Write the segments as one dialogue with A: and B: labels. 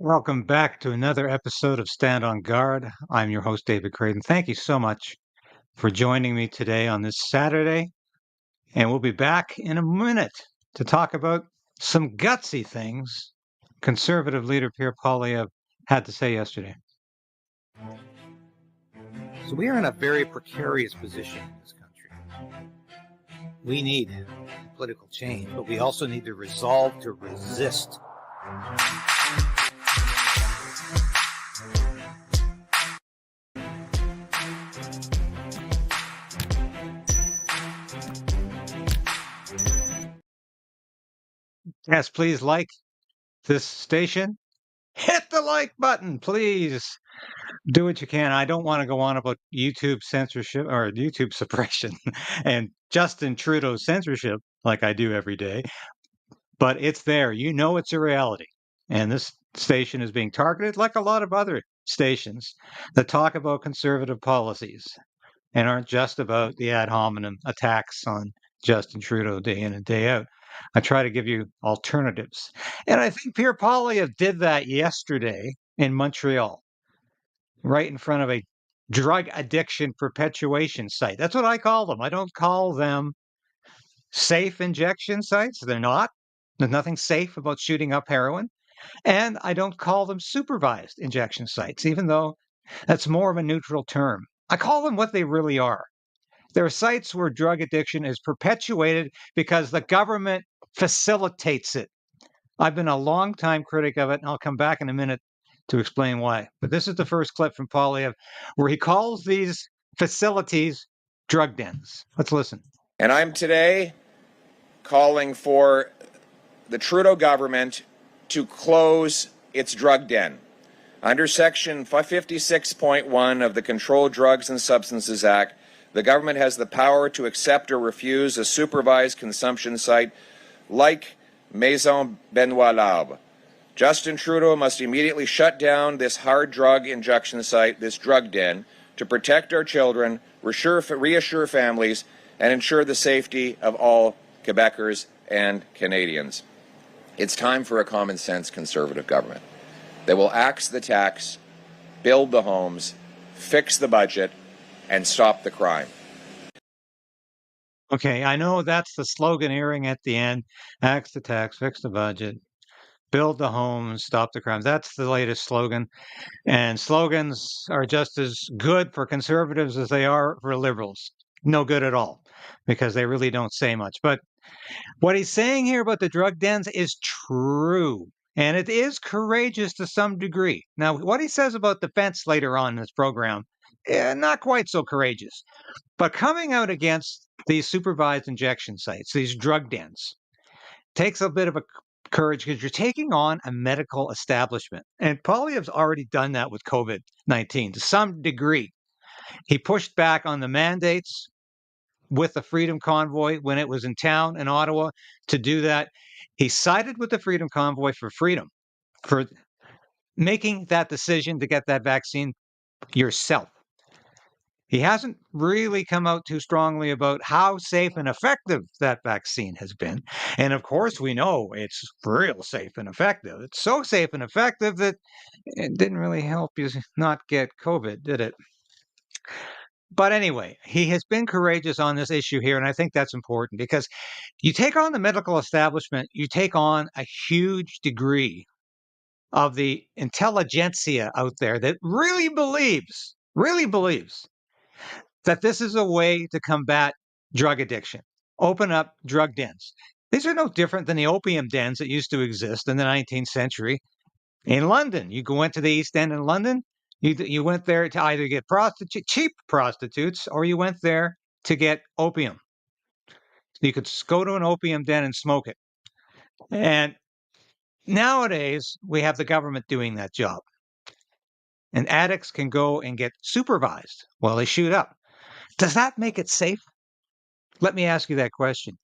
A: Welcome back to another episode of Stand on Guard. I'm your host, David Crayden. Thank you so much for joining me today on this Saturday. And we'll be back in a minute to talk about some gutsy things Conservative leader PIerre Poilevre had to say yesterday.
B: So we are in a very precarious position in this country. We need political change, but we also need the resolve to resist.
A: Yes, please like this station. Hit the like button, please. Do what you can. I don't want to go on about YouTube censorship or YouTube suppression and Justin Trudeau censorship like I do every day, but it's there. You know it's a reality. And this station is being targeted like a lot of other stations that talk about conservative policies and aren't just about the ad hominem attacks on Justin Trudeau day in and day out. I try to give you alternatives. And I think PIerre Poilevre did that yesterday in Montreal, right in front of a drug addiction perpetuation site. That's what I call them. I don't call them safe injection sites. They're not. There's nothing safe about shooting up heroin. And I don't call them supervised injection sites, even though that's more of a neutral term. I call them what they really are. There are sites where drug addiction is perpetuated because the government facilitates it. I've been a long-time critic of it, and I'll come back in a minute to explain why. But this is the first clip from Poilievre where he calls these facilities drug dens. Let's listen.
C: And I'm today calling for the Trudeau government to close its drug den. Under Section 56.1 of the Controlled Drugs and Substances Act, the government has the power to accept or refuse a supervised consumption site like Maison Benoit Larbre. Justin Trudeau must immediately shut down this hard drug injection site, this drug den, to protect our children, reassure families, and ensure the safety of all Quebecers and Canadians. It's time for a common sense Conservative government that will axe the tax, build the homes, fix the budget, and stop the crime.
A: Okay, I know that's the slogan hearing at the end. Axe the tax, fix the budget, build the homes, stop the crimes. That's the latest slogan. And slogans are just as good for conservatives as they are for liberals. No good at all, because they really don't say much. But what he's saying here about the drug dens is true. And it is courageous to some degree. Now, what he says about defense later on in this program, not quite so courageous. But coming out against these supervised injection sites, these drug dens, takes a bit of a courage because you're taking on a medical establishment. And Poilievre's already done that with COVID-19 to some degree. He pushed back on the mandates with the Freedom Convoy when it was in town in Ottawa to do that. He sided with the Freedom Convoy for freedom, for making that decision to get that vaccine yourself. He hasn't really come out too strongly about how safe and effective that vaccine has been. And of course, we know it's real safe and effective. It's so safe and effective that it didn't really help you not get COVID, did it? But anyway, he has been courageous on this issue here, and I think that's important because you take on the medical establishment, you take on a huge degree of the intelligentsia out there that really believes that this is a way to combat drug addiction. Open up drug dens. These are no different than the opium dens that used to exist in the 19th century in London. You went to the East End in London, you went there to either get cheap prostitutes, or you went there to get opium. You could go to an opium den and smoke it. And nowadays, we have the government doing that job. And addicts can go and get supervised while they shoot up. Does that make it safe? Let me ask you that question.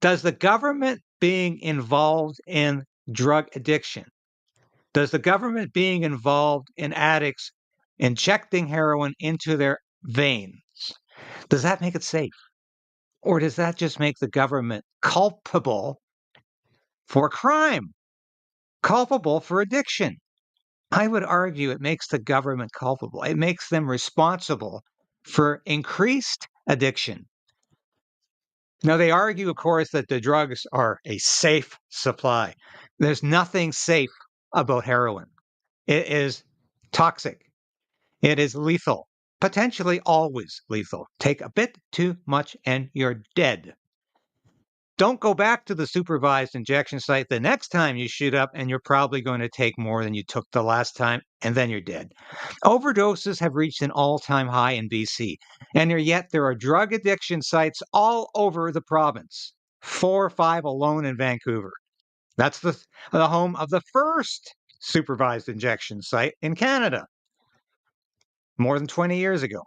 A: Does the government being involved in drug addiction, does the government being involved in addicts injecting heroin into their veins, does that make it safe? Or does that just make the government culpable for crime, culpable for addiction? I would argue it makes the government culpable. It makes them responsible for increased addiction. Now, they argue, of course, that the drugs are a safe supply. There's nothing safe about heroin. It is toxic. It is lethal, potentially always lethal. Take a bit too much and you're dead. Don't go back to the supervised injection site the next time you shoot up, and you're probably going to take more than you took the last time, and then you're dead. Overdoses have reached an all-time high in BC, and yet there are drug addiction sites all over the province. 4 or 5 alone in Vancouver. That's the home of the first supervised injection site in Canada, more than 20 years ago.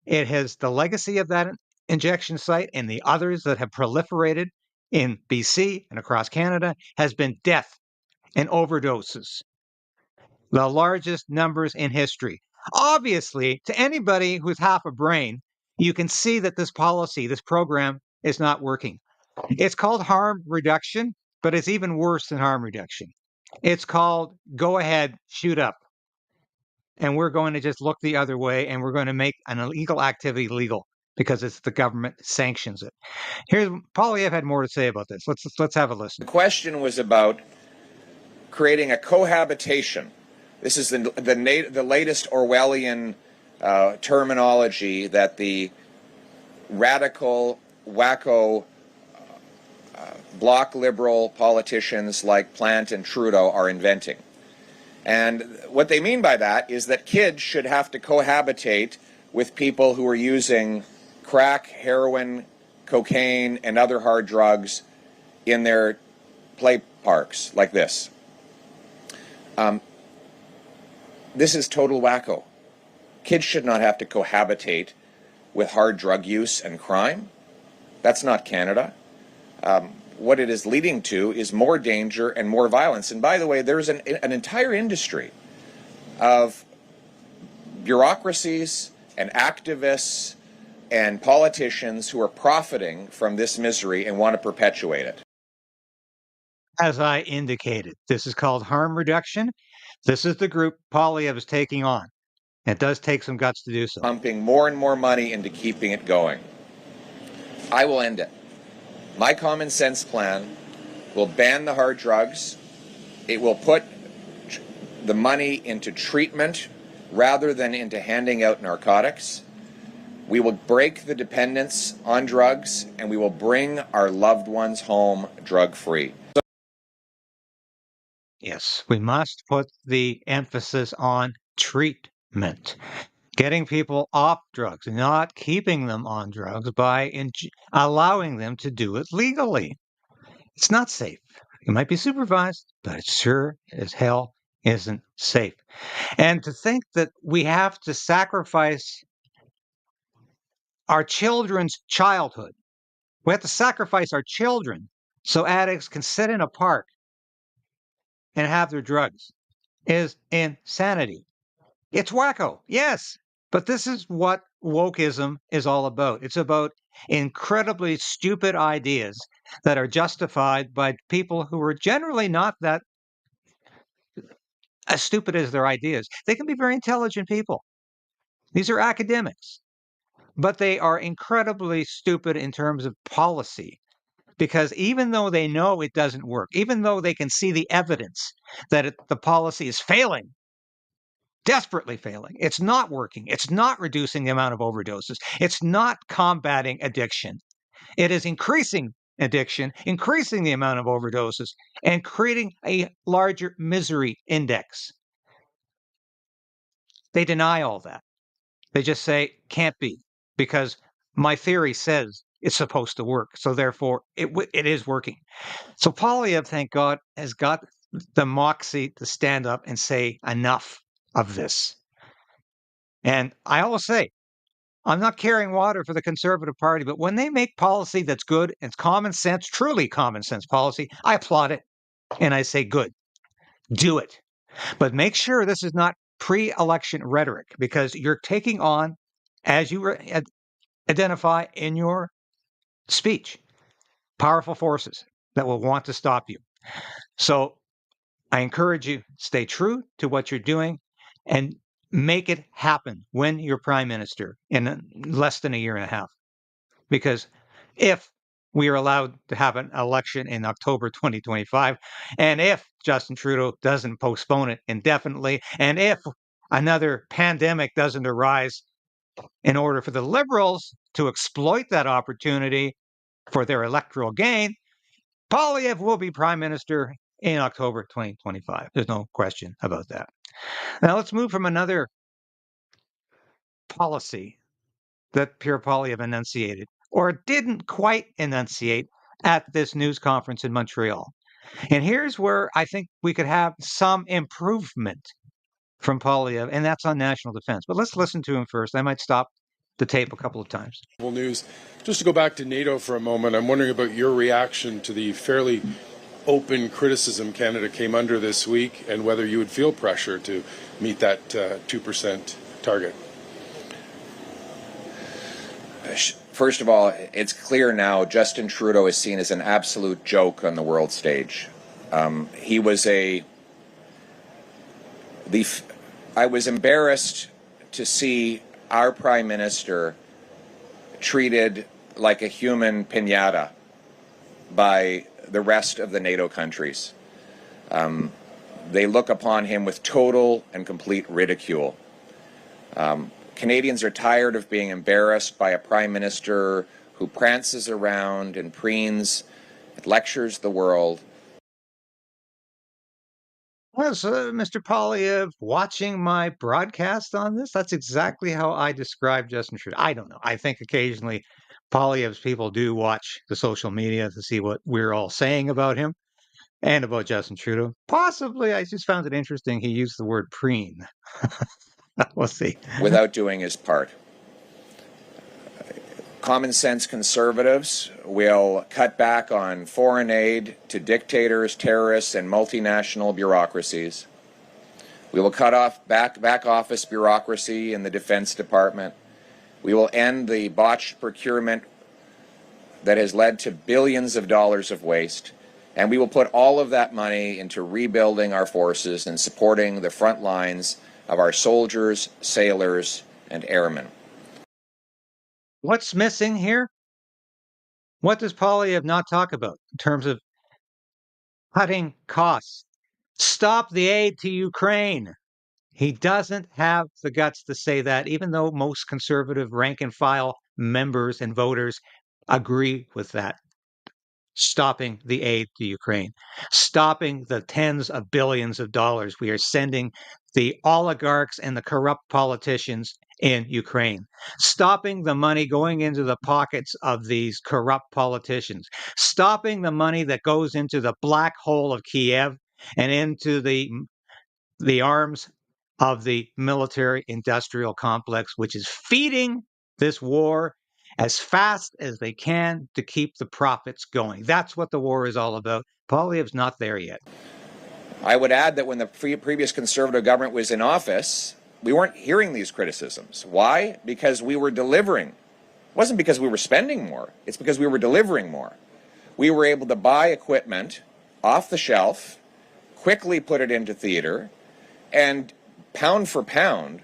A: It has the legacy of that injection site and the others that have proliferated in BC and across Canada has been death and overdoses, the largest numbers in history. Obviously, to anybody who's half a brain, you can see that this policy, this program is not working. It's called harm reduction, but it's even worse than harm reduction. It's called go ahead, shoot up. And we're going to just look the other way, and we're going to make an illegal activity legal because it's the government sanctions it. Here's Poilievre had more to say about this. Let's have a listen.
C: The question was about creating a cohabitation. This is the latest Orwellian terminology that the radical, wacko, bloc liberal politicians like Plant and Trudeau are inventing. And what they mean by that is that kids should have to cohabitate with people who are using crack, heroin, cocaine, and other hard drugs in their play parks like this. This is total wacko. Kids should not have to cohabitate with hard drug use and crime. That's not Canada. What it is leading to is more danger and more violence. And by the way, there's an entire industry of bureaucracies and activists and politicians who are profiting from this misery and want to perpetuate it.
A: As I indicated, this is called harm reduction. This is the group Poilievre is taking on. It does take some guts to do so.
C: Pumping more and more money into keeping it going. I will end it. My common sense plan will ban the hard drugs. It will put the money into treatment rather than into handing out narcotics. We will break the dependence on drugs, and we will bring our loved ones home drug-free.
A: Yes, we must put the emphasis on treatment. Getting people off drugs, not keeping them on drugs by allowing them to do it legally. It's not safe. It might be supervised, but it sure as hell isn't safe. And to think that we have to sacrifice our children's childhood, we have to sacrifice our children so addicts can sit in a park and have their drugs is insanity. It's wacko, yes, but this is what wokeism is all about. It's about incredibly stupid ideas that are justified by people who are generally not that as stupid as their ideas. They can be very intelligent people. These are academics, but they are incredibly stupid in terms of policy. Because even though they know it doesn't work, even though they can see the evidence that the policy is failing, desperately failing, it's not working, it's not reducing the amount of overdoses, it's not combating addiction, it is increasing addiction, increasing the amount of overdoses, and creating a larger misery index. They deny all that. They just say, can't be, because my theory says it's supposed to work. So therefore, it is working. So Poilievre, thank God, has got the moxie to stand up and say enough of this. And I always say, I'm not carrying water for the Conservative Party, but when they make policy that's good, it's common sense, truly common sense policy, I applaud it. And I say, good, do it. But make sure this is not pre-election rhetoric, because you're taking on, as you identify in your speech, powerful forces that will want to stop you. So I encourage you, stay true to what you're doing and make it happen when you're prime minister in less than a year and a half. Because if we are allowed to have an election in October 2025, and if Justin Trudeau doesn't postpone it indefinitely, and if another pandemic doesn't arise in order for the Liberals to exploit that opportunity for their electoral gain, Poilievre will be prime minister in October 2025. There's no question about that. Now let's move from another policy that PIerre Poilevre enunciated, or didn't quite enunciate at this news conference in Montreal. And here's where I think we could have some improvement from Poilievre, and that's on national defense. But let's listen to him first. I might stop the tape a couple of times.
D: News. Just to go back to NATO for a moment, I'm wondering about your reaction to the fairly open criticism Canada came under this week, and whether you would feel pressure to meet that 2% target.
C: First of all, it's clear now Justin Trudeau is seen as an absolute joke on the world stage. I was embarrassed to see our Prime Minister treated like a human pinata by the rest of the NATO countries. They look upon him with total and complete ridicule. Canadians are tired of being embarrassed by a Prime Minister who prances around and preens, lectures the world.
A: Was Mr. Poilievre watching my broadcast on this? That's exactly how I describe Justin Trudeau. I don't know. I think occasionally Poilievre's people do watch the social media to see what we're all saying about him and about Justin Trudeau. Possibly, I just found it interesting he used the word preen. We'll see.
C: Without doing his part. Common sense conservatives will cut back on foreign aid to dictators, terrorists, and multinational bureaucracies. We will cut off back office bureaucracy in the Defense Department. We will end the botched procurement that has led to billions of dollars of waste. And we will put all of that money into rebuilding our forces and supporting the front lines of our soldiers, sailors, and airmen.
A: What's missing here? What does Poilievre not talk about in terms of cutting costs? Stop the aid to Ukraine. He doesn't have the guts to say that, even though most conservative rank and file members and voters agree with that. Stopping the aid to Ukraine, stopping the tens of billions of dollars we are sending the oligarchs and the corrupt politicians in Ukraine, stopping the money going into the pockets of these corrupt politicians, stopping the money that goes into the black hole of Kiev and into the arms of the military industrial complex, which is feeding this war as fast as they can to keep the profits going. That's what the war is all about. Poilievre's not there yet.
C: I would add that when the previous Conservative government was in office, we weren't hearing these criticisms. Why? Because we were delivering. It wasn't because we were spending more. It's because we were delivering more. We were able to buy equipment off the shelf, quickly put it into theater, and pound for pound,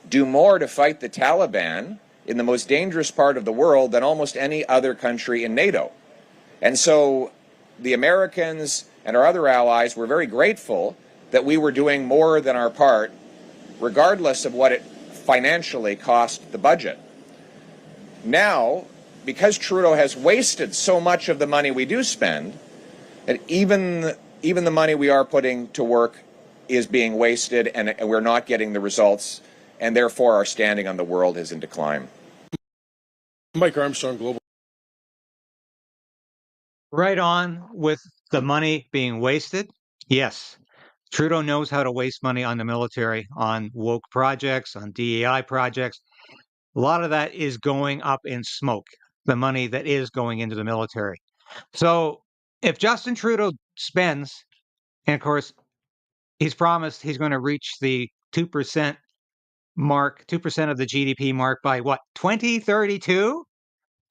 C: do more to fight the Taliban in the most dangerous part of the world than almost any other country in NATO. And so the Americans and our other allies were very grateful that we were doing more than our part, regardless of what it financially cost the budget. Now, because Trudeau has wasted so much of the money we do spend, and even the money we are putting to work is being wasted, and we're not getting the results, and therefore our standing on the world is in decline.
D: Mike Armstrong, Global.
A: Right on with the money being wasted. Yes, Trudeau knows how to waste money on the military, on woke projects, on DEI projects. A lot of that is going up in smoke, the money that is going into the military. So if Justin Trudeau spends, and of course, he's promised he's going to reach the 2% mark, 2% of the GDP mark by what, 2032?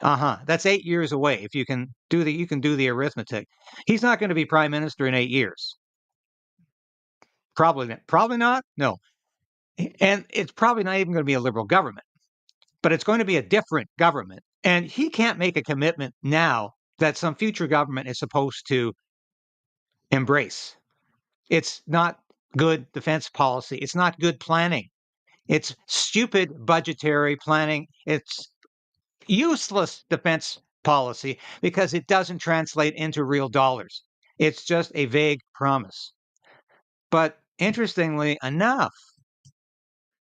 A: That's 8 years away. If you can do the arithmetic. He's not going to be prime minister in 8 years. Probably not. No. And it's probably not even going to be a Liberal government, but it's going to be a different government. And he can't make a commitment now that some future government is supposed to embrace. It's not good defense policy. It's not good planning. It's stupid budgetary planning. It's useless defense policy because it doesn't translate into real dollars. It's just a vague promise. But interestingly enough,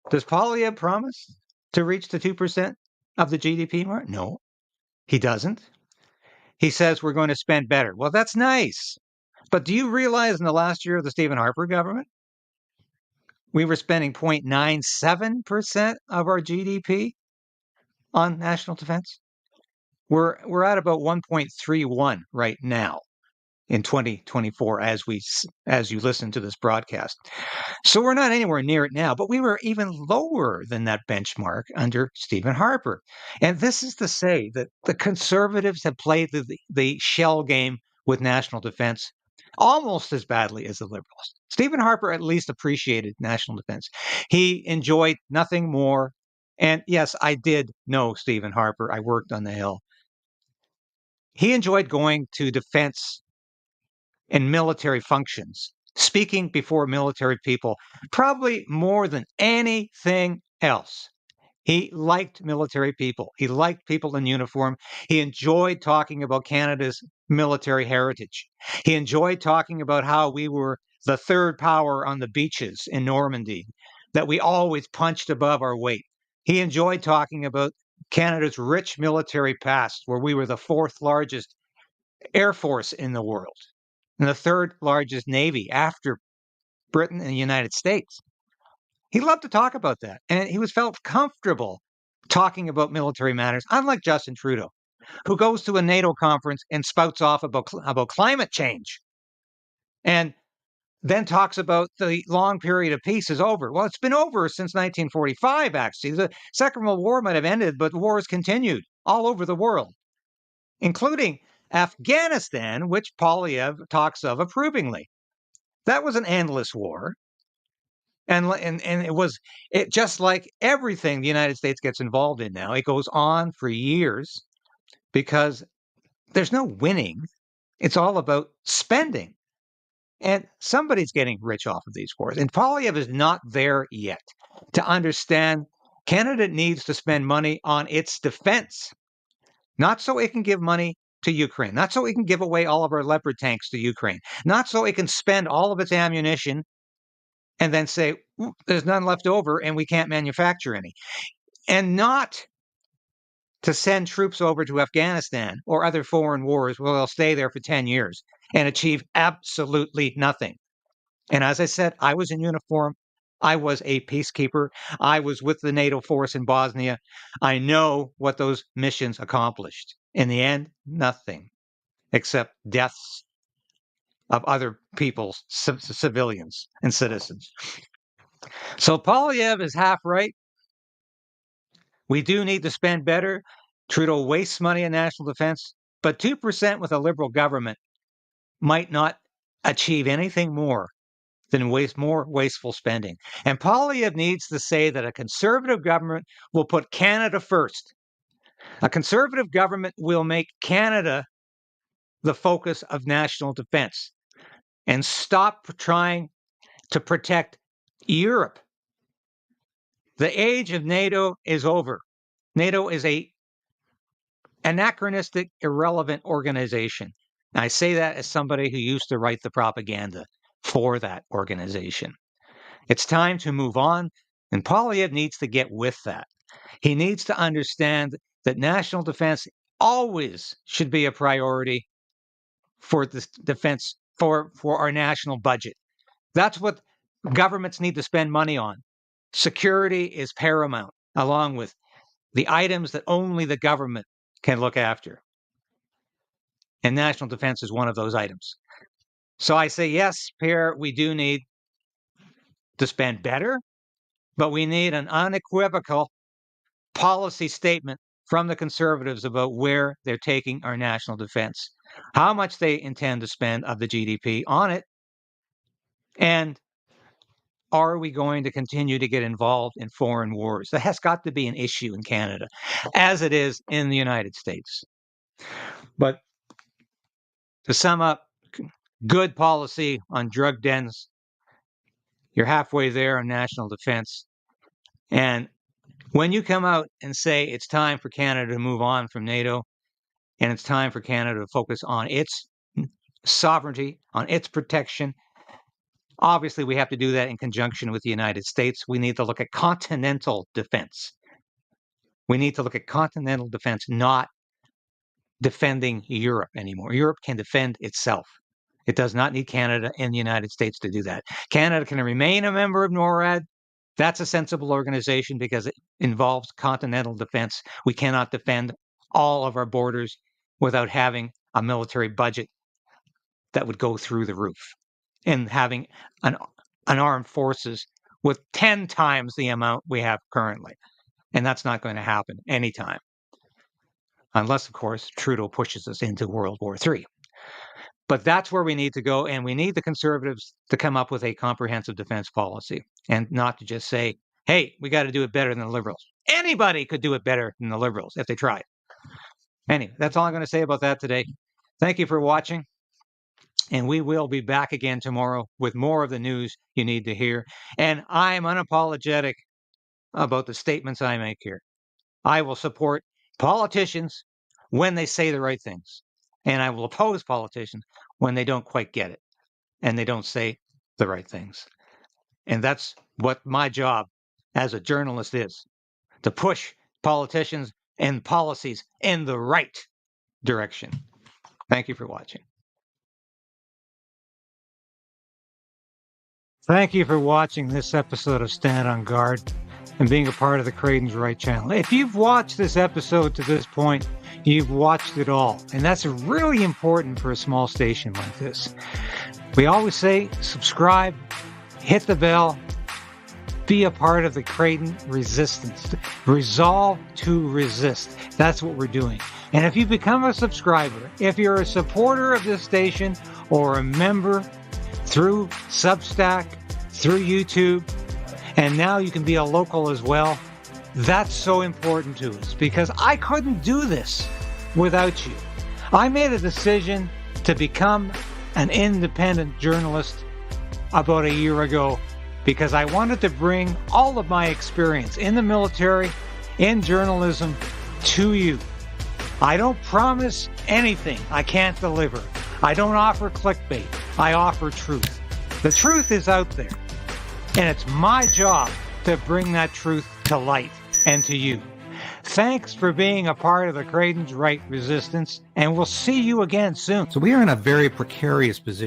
A: does Poilievre promise to reach the 2% of the GDP mark? No, he doesn't. He says we're going to spend better. Well, that's nice. But do you realize in the last year of the Stephen Harper government, we were spending 0.97% of our GDP on national defense? We're at about 1.31 right now in 2024 as you listen to this broadcast. So we're not anywhere near it now, but we were even lower than that benchmark under Stephen Harper. And this is to say that the Conservatives have played the shell game with national defense almost as badly as the Liberals. Stephen Harper at least appreciated national defense. He enjoyed nothing more. And yes, I did know Stephen Harper. I worked on the Hill. He enjoyed going to defense and military functions, speaking before military people, probably more than anything else. He liked military people. He liked people in uniform. He enjoyed talking about Canada's military heritage. He enjoyed talking about how we were the third power on the beaches in Normandy, that we always punched above our weight. He enjoyed talking about Canada's rich military past, where we were the fourth largest air force in the world and the third largest navy after Britain and the United States. He loved to talk about that, and he was felt comfortable talking about military matters, unlike Justin Trudeau, who goes to a NATO conference and spouts off about climate change and then talks about the long period of peace is over. Well, it's been over since 1945, actually. The Second World War might have ended, but wars continued all over the world, including Afghanistan, which Poilievre talks of approvingly. That was an endless war. And it just like everything the United States gets involved in now, it goes on for years because there's no winning. It's all about spending. And somebody's getting rich off of these wars. And Poilievre is not there yet to understand Canada needs to spend money on its defense, not so it can give money to Ukraine, not so it can give away all of our Leopard tanks to Ukraine, not so it can spend all of its ammunition and then say, there's none left over and we can't manufacture any. And not to send troops over to Afghanistan or other foreign wars where they'll stay there for 10 years and achieve absolutely nothing. And as I said, I was in uniform. I was a peacekeeper. I was with the NATO force in Bosnia. I know what those missions accomplished. In the end, nothing except deaths of other people's civilians and citizens. So Poilievre is half right. We do need to spend better. Trudeau wastes money in national defense, but 2% with a Liberal government might not achieve anything more than more wasteful spending. And Poilievre needs to say that a Conservative government will put Canada first. A Conservative government will make Canada the focus of national defense and stop trying to protect Europe. The age of NATO is over. NATO is an anachronistic, irrelevant organization. And I say that as somebody who used to write the propaganda for that organization. It's time to move on, and Poilievre needs to get with that. He needs to understand that national defense always should be a priority for the defense for our national budget. That's what governments need to spend money on. Security is paramount, along with the items that only the government can look after. And national defense is one of those items. So I say, yes, PIerre, we do need to spend better, but we need an unequivocal policy statement from the Conservatives about where they're taking our national defense, how much they intend to spend of the GDP on it, and are we going to continue to get involved in foreign wars? That has got to be an issue in Canada, as it is in the United States. But to sum up, good policy on drug dens. You're halfway there on national defense. And when you come out and say it's time for Canada to move on from NATO, and it's time for Canada to focus on its sovereignty, on its protection, obviously we have to do that in conjunction with the United States. We need to look at continental defense. We need to look at continental defense, not defending Europe anymore. Europe can defend itself. It does not need Canada and the United States to do that. Canada can remain a member of NORAD. That's a sensible organization because it involves continental defense. We cannot defend all of our borders without having a military budget that would go through the roof and having an armed forces with 10 times the amount we have currently. And that's not going to happen anytime. Unless, of course, Trudeau pushes us into World War III. But that's where we need to go, and we need the Conservatives to come up with a comprehensive defense policy and not to just say, hey, we got to do it better than the Liberals. Anybody could do it better than the Liberals if they tried. Anyway, that's all I'm going to say about that today. Thank you for watching, and we will be back again tomorrow with more of the news you need to hear. And I'm unapologetic about the statements I make here. I will support politicians when they say the right things. And I will oppose politicians when they don't quite get it and they don't say the right things. And that's what my job as a journalist is, to push politicians and policies in the right direction. Thank you for watching. Thank you for watching this episode of Stand on Guard and being a part of the KRAYDEN'S Right channel. If you've watched this episode to this point, you've watched it all. And that's really important for a small station like this. We always say subscribe, hit the bell, be a part of the KRAYDEN resistance. Resolve to resist. That's what we're doing. And if you become a subscriber, if you're a supporter of this station or a member through Substack, through YouTube, and now you can be a local as well, that's so important to us because I couldn't do this without you. I made a decision to become an independent journalist about a year ago because I wanted to bring all of my experience in the military, in journalism, to you. I don't promise anything I can't deliver. I don't offer clickbait. I offer truth. The truth is out there, and it's my job to bring that truth to light and to you. Thanks for being a part of the KRAYDEN'S Right resistance, and we'll see you again soon.
B: So we are in a very precarious position.